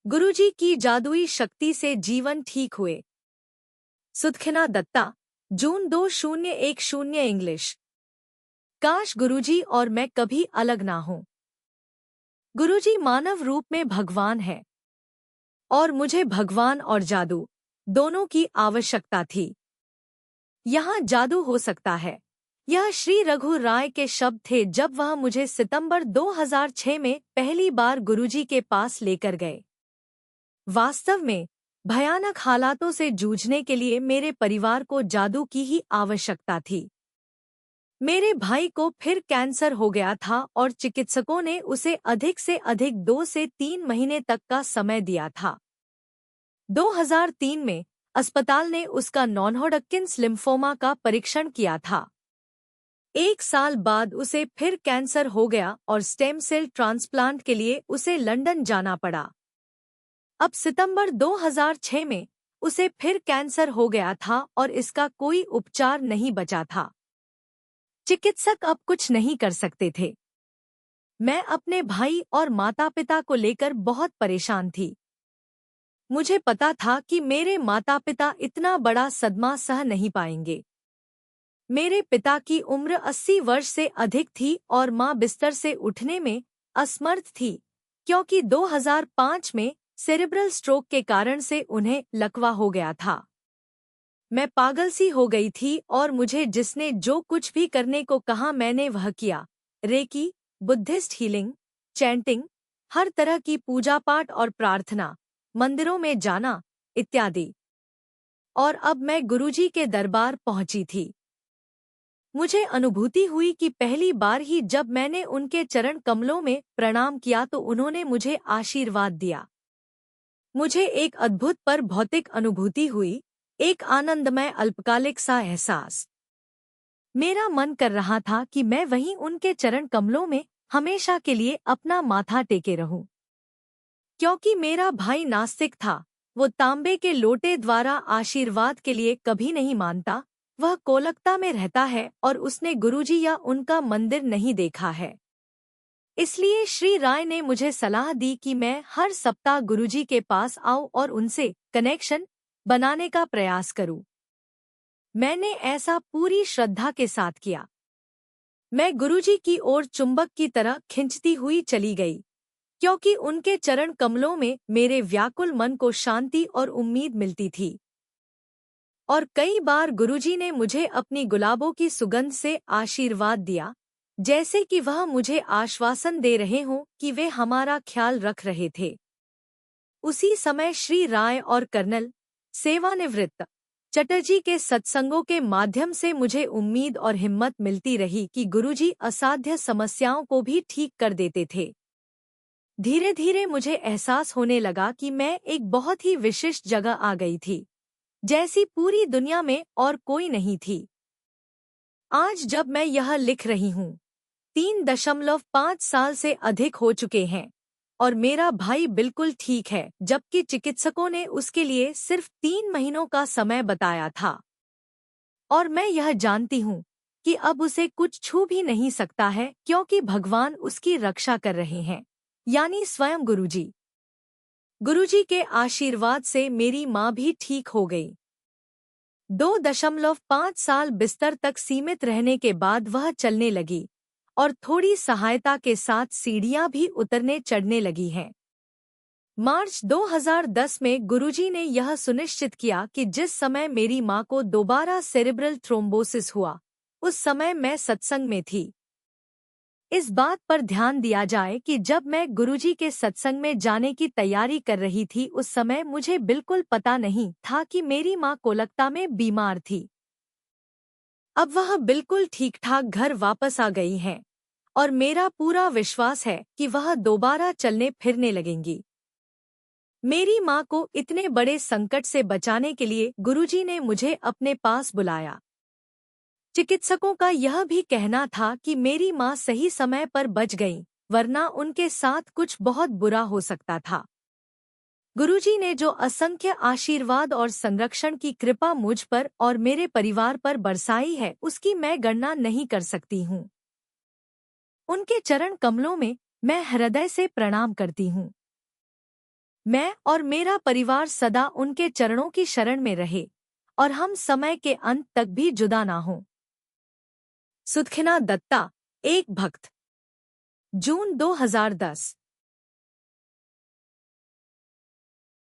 गुरुजी की जादुई शक्ति से जीवन ठीक हुए। सुदखिना दत्ता, जून 2010 इंग्लिश। काश गुरुजी और मैं कभी अलग ना हों। गुरुजी मानव रूप में भगवान है और मुझे भगवान और जादू दोनों की आवश्यकता थी। यहाँ जादू हो सकता है। यह श्री रघु राय के शब्द थे जब वह मुझे सितंबर 2006 में पहली बार गुरुजी के पास लेकर गए। वास्तव में भयानक हालातों से जूझने के लिए मेरे परिवार को जादू की ही आवश्यकता थी। मेरे भाई को फिर कैंसर हो गया था और चिकित्सकों ने उसे अधिक से अधिक 2 से 3 महीने तक का समय दिया था। 2003 में अस्पताल ने उसका नॉन-होडकिन्स लिम्फोमा का परीक्षण किया था। 1 साल बाद उसे फिर कैंसर हो गया और स्टेम सेल ट्रांसप्लांट के लिए उसे लंदन जाना पड़ा। अब सितंबर 2006 में उसे फिर कैंसर हो गया था और इसका कोई उपचार नहीं बचा था। चिकित्सक अब कुछ नहीं कर सकते थे। मैं अपने भाई और माता-पिता को लेकर बहुत परेशान थी। मुझे पता था कि मेरे माता-पिता इतना बड़ा सदमा सह नहीं पाएंगे। मेरे पिता की उम्र 80 वर्ष से अधिक थी और मां बिस्तर से उठने में असमर्थ थी, क्योंकि 2005 में सेरेब्रल स्ट्रोक के कारण से उन्हें लकवा हो गया था। मैं पागल सी हो गई थी और मुझे जिसने जो कुछ भी करने को कहा मैंने वह किया। रेकी, बुद्धिस्ट हीलिंग, चैंटिंग, हर तरह की पूजा पाठ और प्रार्थना, मंदिरों में जाना इत्यादि। और अब मैं गुरुजी के दरबार पहुंची थी। मुझे अनुभूति हुई कि पहली बार ही जब मैंने उनके चरण कमलों में प्रणाम किया तो उन्होंने मुझे आशीर्वाद दिया। मुझे एक अद्भुत पर भौतिक अनुभूति हुई, एक आनंदमय अल्पकालिक सा एहसास। मेरा मन कर रहा था कि मैं वहीं उनके चरण कमलों में हमेशा के लिए अपना माथा टेके रहूं। क्योंकि मेरा भाई नास्तिक था, वो तांबे के लोटे द्वारा आशीर्वाद के लिए कभी नहीं मानता। वह कोलकाता में रहता है और उसने गुरुजी या उनका मंदिर नहीं देखा है। इसलिए श्री राय ने मुझे सलाह दी कि मैं हर सप्ताह गुरुजी के पास आऊं और उनसे कनेक्शन बनाने का प्रयास करूं। मैंने ऐसा पूरी श्रद्धा के साथ किया। मैं गुरुजी की ओर चुंबक की तरह खिंचती हुई चली गई, क्योंकि उनके चरण कमलों में मेरे व्याकुल मन को शांति और उम्मीद मिलती थी। और कई बार गुरुजी ने मुझे अपनी गुलाबों की सुगंध से आशीर्वाद दिया, जैसे कि वह मुझे आश्वासन दे रहे हों कि वे हमारा ख्याल रख रहे थे। उसी समय श्री राय और कर्नल सेवानिवृत्त चटर्जी के सत्संगों के माध्यम से मुझे उम्मीद और हिम्मत मिलती रही कि गुरुजी असाध्य समस्याओं को भी ठीक कर देते थे। धीरे धीरे मुझे एहसास होने लगा कि मैं एक बहुत ही विशिष्ट जगह आ गई थी, जैसी पूरी दुनिया में और कोई नहीं थी। आज जब मैं यह लिख रही हूँ, 3.5 साल से अधिक हो चुके हैं और मेरा भाई बिल्कुल ठीक है, जबकि चिकित्सकों ने उसके लिए सिर्फ 3 महीनों का समय बताया था। और मैं यह जानती हूँ कि अब उसे कुछ छू भी नहीं सकता है, क्योंकि भगवान उसकी रक्षा कर रहे हैं, यानी स्वयं गुरुजी। गुरुजी के आशीर्वाद से मेरी माँ भी ठीक हो गई। 2.5 साल बिस्तर तक सीमित रहने के बाद वह चलने लगी और थोड़ी सहायता के साथ सीढ़ियां भी उतरने चढ़ने लगी हैं। मार्च 2010 में गुरुजी ने यह सुनिश्चित किया कि जिस समय मेरी मां को दोबारा सेरेब्रल थ्रोम्बोसिस हुआ, उस समय मैं सत्संग में थी। इस बात पर ध्यान दिया जाए कि जब मैं गुरुजी के सत्संग में जाने की तैयारी कर रही थी, उस समय मुझे बिल्कुल पता नहीं था कि मेरी मां कोलकाता में बीमार थी। अब वह बिल्कुल ठीक-ठाक घर वापस आ गई हैं और मेरा पूरा विश्वास है कि वह दोबारा चलने फिरने लगेंगी। मेरी मां को इतने बड़े संकट से बचाने के लिए गुरुजी ने मुझे अपने पास बुलाया। चिकित्सकों का यह भी कहना था कि मेरी मां सही समय पर बच गईं, वरना उनके साथ कुछ बहुत बुरा हो सकता था। गुरुजी ने जो असंख्य आशीर्वाद और संरक्षण की कृपा मुझ पर और मेरे परिवार पर बरसाई है, उसकी मैं गणना नहीं कर सकती हूँ। उनके चरण कमलों में मैं हृदय से प्रणाम करती हूँ। मैं और मेरा परिवार सदा उनके चरणों की शरण में रहे और हम समय के अंत तक भी जुदा ना हों। सुदखिना दत्ता, एक भक्त। जून 2010।